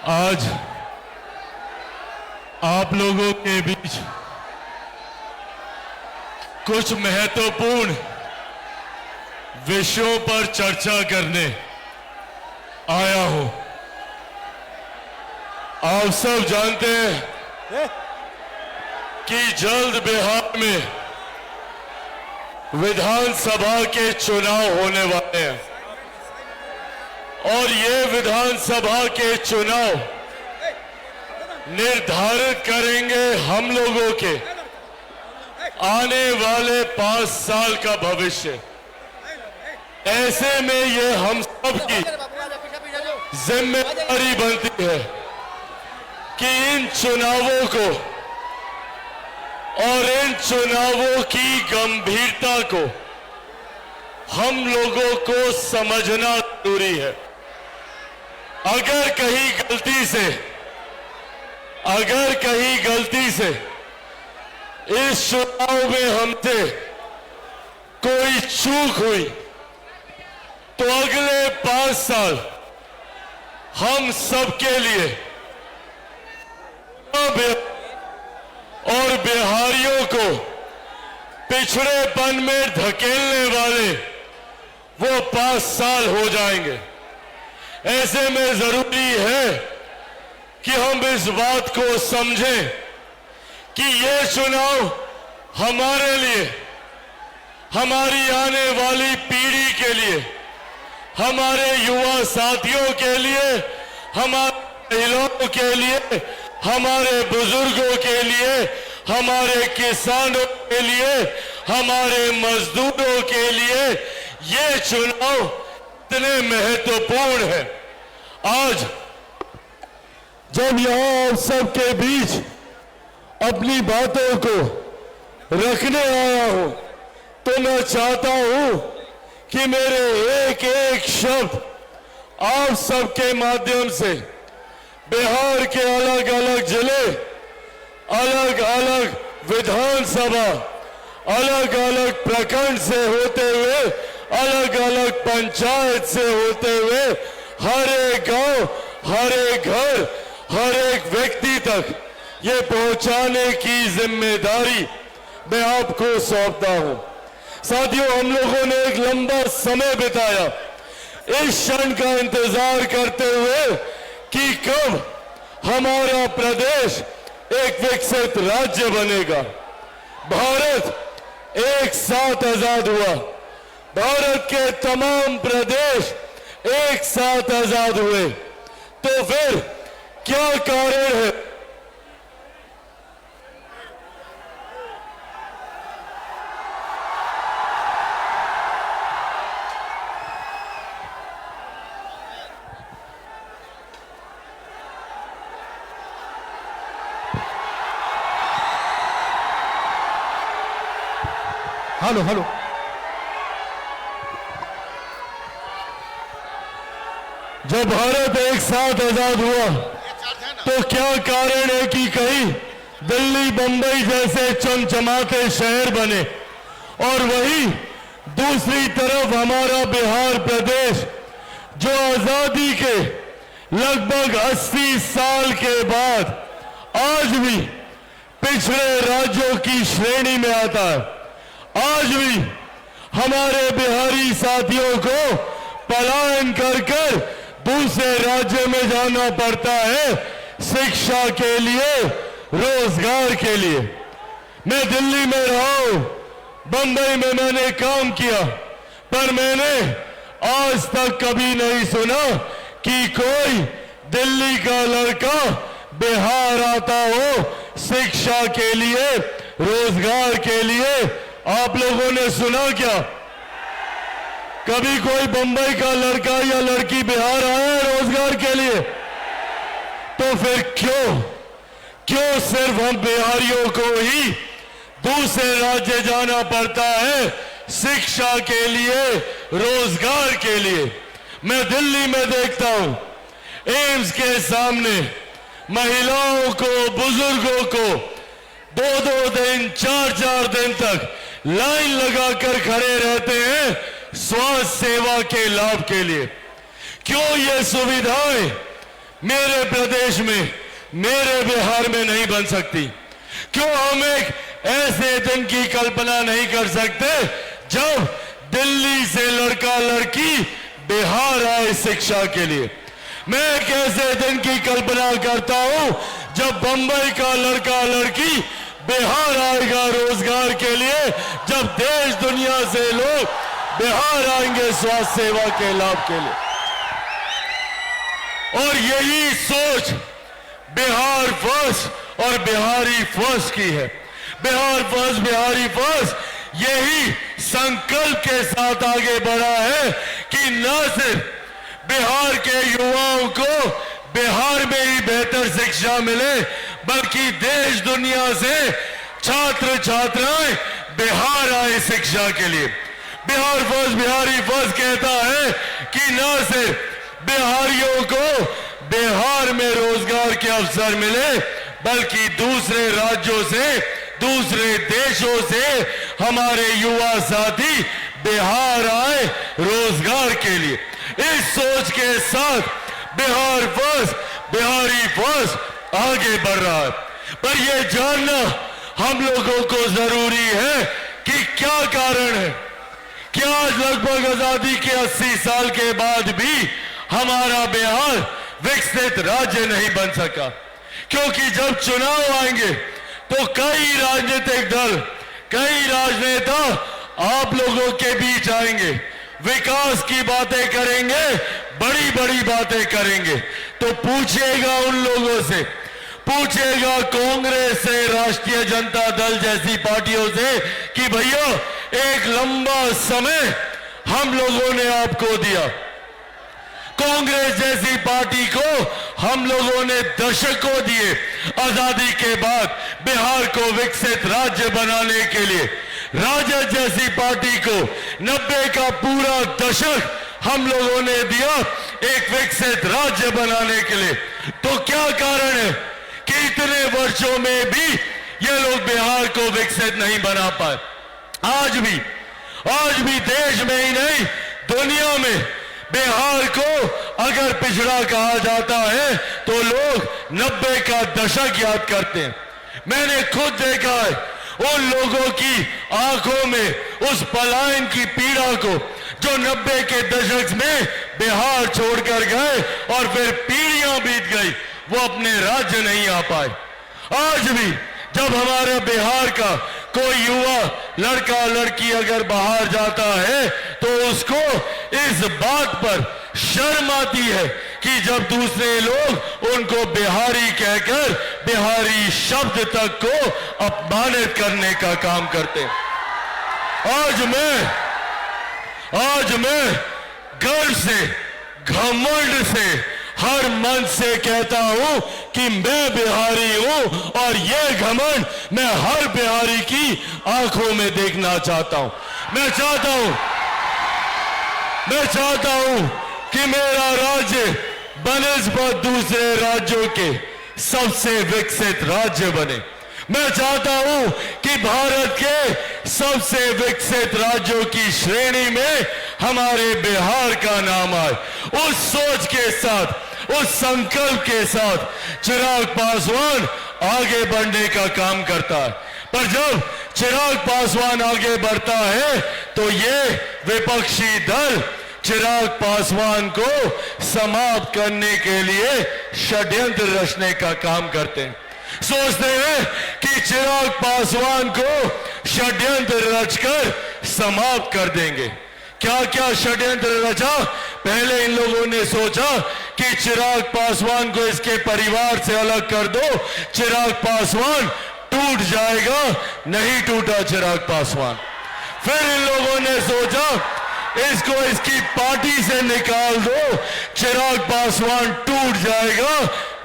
आज आप लोगों के बीच कुछ महत्वपूर्ण विषयों पर चर्चा करने आया हूं। आप सब जानते हैं कि जल्द बिहार में विधानसभा के चुनाव होने वाले हैं और ये विधानसभा के चुनाव निर्धारित करेंगे हम लोगों के आने वाले 5 साल का भविष्य। ऐसे में ये हम सब की जिम्मेदारी बनती है कि इन चुनावों को और इन चुनावों की गंभीरता को हम लोगों को समझना जरूरी है। अगर कहीं गलती से इस चुनाव में हमसे कोई चूक हुई तो अगले 5 साल हम सबके लिए और बिहारियों को पिछड़ेपन में धकेलने वाले वो 5 साल हो जाएंगे। ऐसे में जरूरी है कि हम इस बात को समझें कि ये चुनाव हमारे लिए, हमारी आने वाली पीढ़ी के लिए, हमारे युवा साथियों के लिए, हमारे महिलाओं के लिए, हमारे बुजुर्गों के लिए, हमारे किसानों के लिए, हमारे मजदूरों के लिए ये चुनाव इतने महत्वपूर्ण है। आज जब यहां आप सबके बीच अपनी बातों को रखने आया हूं तो मैं चाहता हूं कि मेरे एक एक शब्द आप सबके माध्यम से बिहार के अलग अलग जिले, अलग अलग विधानसभा, अलग अलग प्रखंड से होते हुए, अलग अलग पंचायत से होते हुए हर एक गांव, हर एक घर, हर एक व्यक्ति तक ये पहुंचाने की जिम्मेदारी मैं आपको सौंपता हूं। साथियों, हम लोगों ने एक लंबा समय बिताया इस क्षण का इंतजार करते हुए कि कब हमारा प्रदेश एक विकसित राज्य बनेगा। भारत एक साथ आजाद हुआ, भारत के तमाम प्रदेश एक साथ आजाद हुए, तो फिर क्या कारण है हेलो जब भारत एक साथ आजाद हुआ तो क्या कारण है कि कहीं दिल्ली, बंबई जैसे चमचमाते शहर बने और वहीं दूसरी तरफ हमारा बिहार प्रदेश जो आजादी के लगभग 80 साल के बाद आज भी पिछड़े राज्यों की श्रेणी में आता है। आज भी हमारे बिहारी साथियों को पलायन कर कर दूसरे राज्य में जाना पड़ता है शिक्षा के लिए, रोजगार के लिए। मैं दिल्ली में रहा हूं, बंबई में मैंने काम किया, पर मैंने आज तक कभी नहीं सुना कि कोई दिल्ली का लड़का बिहार आता हो शिक्षा के लिए, रोजगार के लिए। आप लोगों ने सुना क्या? कभी कोई बंबई का लड़का या लड़की बिहार आया है रोजगार के लिए? तो फिर क्यों सिर्फ हम बिहारियों को ही दूसरे राज्य जाना पड़ता है शिक्षा के लिए, रोजगार के लिए? मैं दिल्ली में देखता हूं एम्स के सामने महिलाओं को, बुजुर्गों को 2-2 दिन, 4-4 दिन तक लाइन लगाकर खड़े रहते हैं स्वास्थ्य सेवा के लाभ के लिए। क्यों ये सुविधाएं मेरे प्रदेश में, मेरे बिहार में नहीं बन सकती? क्यों हम एक ऐसे दिन की कल्पना नहीं कर सकते जब दिल्ली से लड़का लड़की बिहार आए शिक्षा के लिए? मैं एक ऐसे दिन की कल्पना करता हूं जब बंबई का लड़का लड़की बिहार आएगा रोजगार के लिए, जब देश दुनिया से लोग बिहार आएंगे स्वास्थ्य सेवा के लाभ के लिए। और यही सोच बिहार फर्स्ट और बिहारी फर्स्ट की है। बिहार फर्स्ट, बिहारी फर्स्ट यही संकल्प के साथ आगे बढ़ा है कि न सिर्फ बिहार के युवाओं को बिहार में ही बेहतर शिक्षा मिले, बल्कि देश दुनिया से छात्र छात्राएं बिहार आए शिक्षा के लिए। बिहार फर्स्ट, बिहारी फर्स्ट कहता है कि न सिर्फ बिहारियों को बिहार में रोजगार के अवसर मिले, बल्कि दूसरे राज्यों से, दूसरे देशों से हमारे युवा साथी बिहार आए रोजगार के लिए। इस सोच के साथ बिहार फर्स्ट, बिहारी फर्स्ट आगे बढ़ रहा है। पर यह जानना हम लोगों को जरूरी है कि क्या कारण है कि आज लगभग आजादी के 80 साल के बाद भी हमारा बिहार विकसित राज्य नहीं बन सका। क्योंकि जब चुनाव आएंगे तो कई राजनीतिक दल, कई राजनेता आप लोगों के बीच आएंगे, विकास की बातें करेंगे, बड़ी बड़ी बातें करेंगे। तो पूछिएगा उन लोगों से, पूछिएगा कांग्रेस से, राष्ट्रीय जनता दल जैसी पार्टियों से कि भैया एक लंबा समय हम लोगों ने आपको दिया, कांग्रेस जैसी पार्टी को हम लोगों ने दशकों दिए आजादी के बाद बिहार को विकसित राज्य बनाने के लिए। राजद जैसी पार्टी को 90 का पूरा दशक हम लोगों ने दिया एक विकसित राज्य बनाने के लिए। तो क्या कारण है कि इतने वर्षों में भी ये लोग बिहार को विकसित नहीं बना पाए? आज भी देश में ही नहीं दुनिया में बिहार को अगर पिछड़ा कहा जाता है तो लोग 90 का दशक याद करते हैं। मैंने खुद देखा है उन लोगों की आंखों में उस पलायन की पीड़ा को जो 90 के दशक में बिहार छोड़कर गए और फिर पीढ़ियां बीत गई, वो अपने राज्य नहीं आ पाए। आज भी जब हमारे बिहार का कोई युवा लड़का लड़की अगर बाहर जाता है तो उसको इस बात पर शर्म आती है कि जब दूसरे लोग उनको बिहारी कहकर बिहारी शब्द तक को अपमानित करने का काम करते हैं। आज मैं गर्व से, घमंड से, हर मन से कहता हूं कि मैं बिहारी हूं और ये घमंड मैं हर बिहारी की आंखों में देखना चाहता हूं। मैं चाहता हूं कि मेरा राज्य बनिस्बत दूसरे राज्यों के सबसे विकसित राज्य बने। मैं चाहता हूं कि भारत के सबसे विकसित राज्यों की श्रेणी में हमारे बिहार का नाम आए। उस सोच के साथ, उस संकल्प के साथ चिराग पासवान आगे बढ़ने का काम करता है। पर जब चिराग पासवान आगे बढ़ता है तो ये विपक्षी दल चिराग पासवान को समाप्त करने के लिए षड्यंत्र रचने का काम करते हैं। सोचते हैं कि चिराग पासवान को षड्यंत्र रचकर समाप्त कर देंगे। क्या क्या षड्यंत्र रचा? पहले इन लोगों ने सोचा कि चिराग पासवान को इसके परिवार से अलग कर दो, चिराग पासवान टूट जाएगा। नहीं टूटा चिराग पासवान। फिर इन लोगों ने सोचा इसको इसकी पार्टी से निकाल दो, चिराग पासवान टूट जाएगा।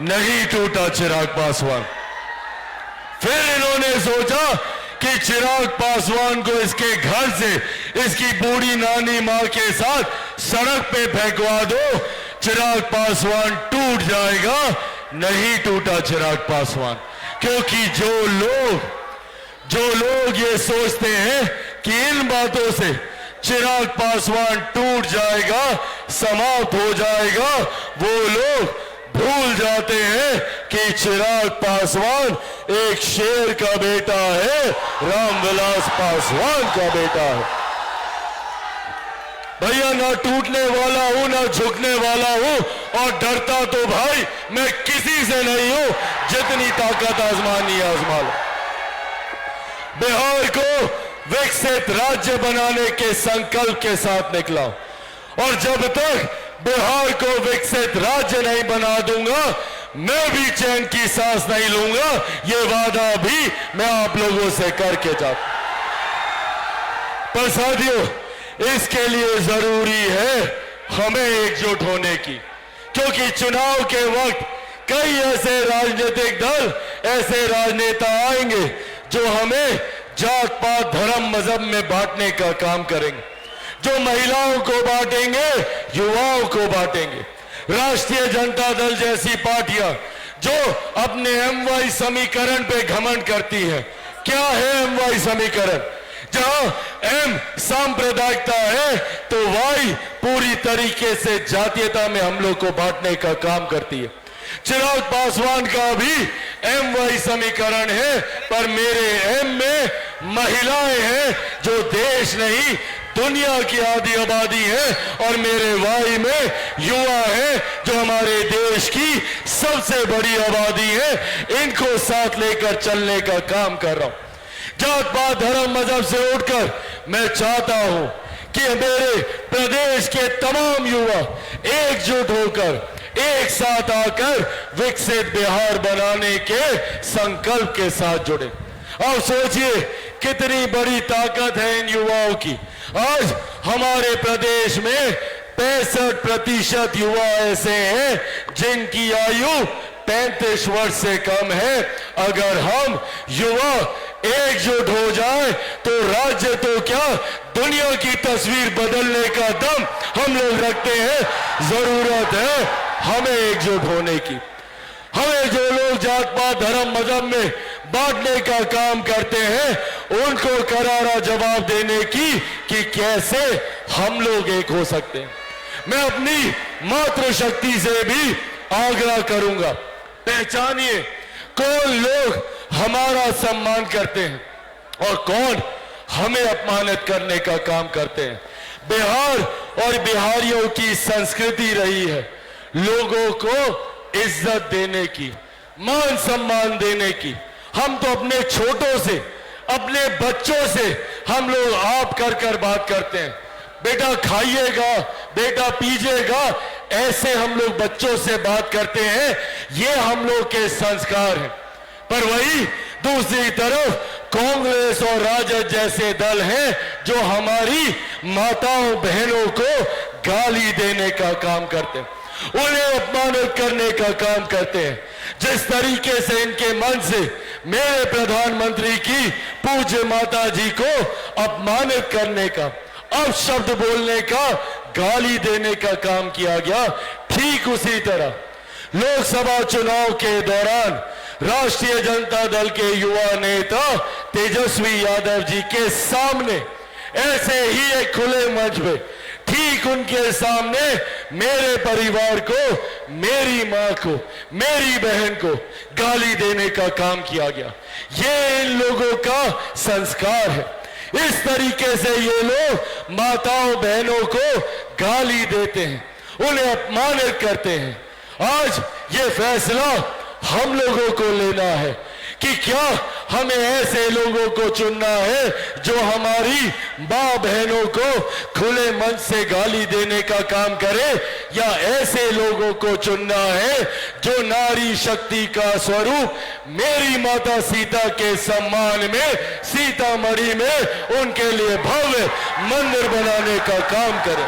नहीं टूटा चिराग पासवान। फिर इन्होंने सोचा कि चिराग पासवान को इसके घर से इसकी बूढ़ी नानी मां के साथ सड़क पे फेंकवा दो, चिराग पासवान टूट जाएगा। नहीं टूटा चिराग पासवान। क्योंकि जो लोग ये सोचते हैं कि इन बातों से चिराग पासवान टूट जाएगा, समाप्त हो जाएगा, वो लोग भूल जाते हैं कि चिराग पासवान एक शेर का बेटा है, रामविलास पासवान का बेटा है। भैया ना टूटने वाला हूं ना झुकने वाला हूं, और डरता तो भाई मैं किसी से नहीं हूं। जितनी ताकत आजमानी आजमा लो। बिहार को विकसित राज्य बनाने के संकल्प के साथ निकला, और जब तक बिहार को विकसित राज्य नहीं बना दूंगा मैं भी चैन की सांस नहीं लूंगा। ये वादा भी मैं आप लोगों से करके जाता। पर साथियों, इसके लिए जरूरी है हमें एकजुट होने की, क्योंकि चुनाव के वक्त कई ऐसे राजनीतिक दल, ऐसे राजनेता आएंगे जो हमें जात पात धर्म मजहब में बांटने का काम करेंगे, जो महिलाओं को बांटेंगे, युवाओं को बांटेंगे। राष्ट्रीय जनता दल जैसी पार्टियां जो अपने एमवाई समीकरण पे घमंड करती है। क्या है एमवाई समीकरण? जहां एम सांप्रदायिकता है तो वाई पूरी तरीके से जातीयता में हम लोग को बांटने का काम करती है। चिराग पासवान का भी एमवाई समीकरण है, पर मेरे एम में महिलाएं हैं जो देश नहीं दुनिया की आधी आबादी है, और मेरे वाई में युवा है जो हमारे देश की सबसे बड़ी आबादी है। इनको साथ लेकर चलने का काम कर रहा हूं। जात पात धर्म मजहब से उठकर मैं चाहता हूं कि मेरे प्रदेश के तमाम युवा एकजुट होकर एक साथ आकर विकसित बिहार बनाने के संकल्प के साथ जुड़े। अब सोचिए कितनी बड़ी ताकत है इन युवाओं की। आज हमारे प्रदेश में 65% युवा ऐसे हैं जिनकी आयु 35 वर्ष से कम है। अगर हम युवा एकजुट हो जाए तो राज्य तो क्या दुनिया की तस्वीर बदलने का दम हम लोग रखते हैं। जरूरत है हमें एकजुट होने की। हमें जो लोग जात पात धर्म मजहब में बांटने का काम करते हैं उनको करारा जवाब देने की कि कैसे हम लोग एक हो सकते हैं। मैं अपनी मातृशक्ति से भी आग्रह करूंगा, पहचानिए कौन लोग हमारा सम्मान करते हैं और कौन हमें अपमानित करने का काम करते हैं। बिहार और बिहारियों की संस्कृति रही है लोगों को इज्जत देने की, मान सम्मान देने की। हम तो अपने छोटों से, अपने बच्चों से हम लोग आप कर कर बात करते हैं। बेटा खाइएगा, बेटा पीजिएगा, ऐसे हम लोग बच्चों से बात करते हैं। ये हम लोग के संस्कार हैं। पर वही दूसरी तरफ कांग्रेस और राजद जैसे दल हैं जो हमारी माताओं बहनों को गाली देने का काम करते हैं, उन्हें अपमानित करने का काम करते हैं। जिस तरीके से इनके मन से मेरे प्रधानमंत्री की पूज्य माता जी को अपमानित करने का, अपशब्द बोलने का, गाली देने का काम किया गया, ठीक उसी तरह लोकसभा चुनाव के दौरान राष्ट्रीय जनता दल के युवा नेता तेजस्वी यादव जी के सामने ऐसे ही एक खुले मंच पे ठीक उनके सामने मेरे परिवार को, मेरी मां को, मेरी बहन को गाली देने का काम किया गया। ये इन लोगों का संस्कार है। इस तरीके से ये लोग माताओं बहनों को गाली देते हैं, उन्हें अपमानित करते हैं। आज ये फैसला हम लोगों को लेना है कि क्या हमें ऐसे लोगों को चुनना है जो हमारी मां बहनों को खुले मन से गाली देने का काम करे, या ऐसे लोगों को चुनना है जो नारी शक्ति का स्वरूप मेरी माता सीता के सम्मान में सीतामढ़ी में उनके लिए भव्य मंदिर बनाने का काम करे।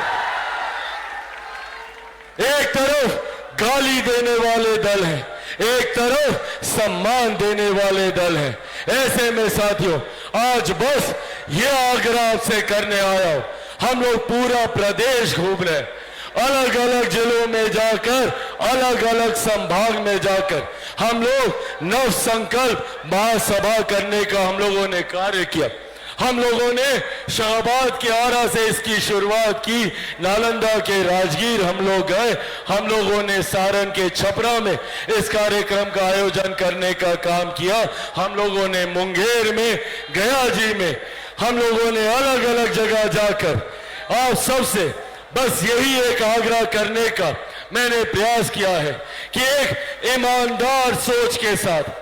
एक तरफ गाली देने वाले दल हैं, एक तरफ सम्मान देने वाले दल हैं। ऐसे में साथियों आज बस ये आग्रह आपसे करने आया हूं, हम लोग पूरा प्रदेश घूम रहे हैं, अलग अलग जिलों में जाकर, अलग अलग संभाग में जाकर हम लोग नव संकल्प महासभा करने का हम लोगों ने कार्य किया। हम लोगों ने शाहबाद के आरा से इसकी शुरुआत की, नालंदा के राजगीर हम लोग गए, हम लोगों ने सारण के छपरा में इस कार्यक्रम का आयोजन करने का काम किया, हम लोगों ने मुंगेर में, गया जी में, हम लोगों ने अलग अलग जगह जाकर आप सबसे बस यही एक आग्रह करने का मैंने प्रयास किया है कि एक ईमानदार सोच के साथ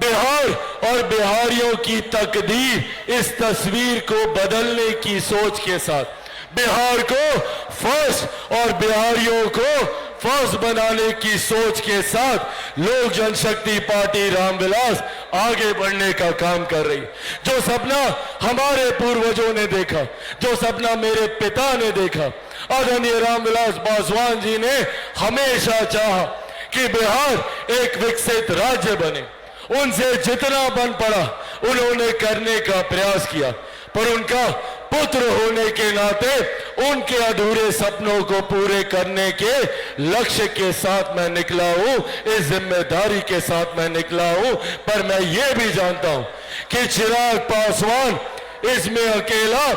बिहार और बिहारियों की तकदीर, इस तस्वीर को बदलने की सोच के साथ बिहार को फर्स्ट और बिहारियों को फर्स्ट बनाने की सोच के साथ लोक जनशक्ति पार्टी रामविलास आगे बढ़ने का काम कर रही। जो सपना हमारे पूर्वजों ने देखा, जो सपना मेरे पिता ने देखा, आदरणीय रामविलास पासवान जी ने हमेशा चाहा कि बिहार एक विकसित राज्य बने, उनसे जितना बन पड़ा उन्होंने करने का प्रयास किया, पर उनका पुत्र होने के नाते उनके अधूरे सपनों को पूरे करने के लक्ष्य के साथ मैं निकला हूं, इस जिम्मेदारी के साथ मैं निकला हूं। पर मैं ये भी जानता हूं कि चिराग पासवान इसमें अकेला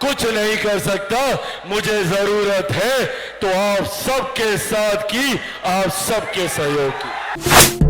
कुछ नहीं कर सकता, मुझे जरूरत है तो आप सबके साथ की, आप सबके सहयोग की।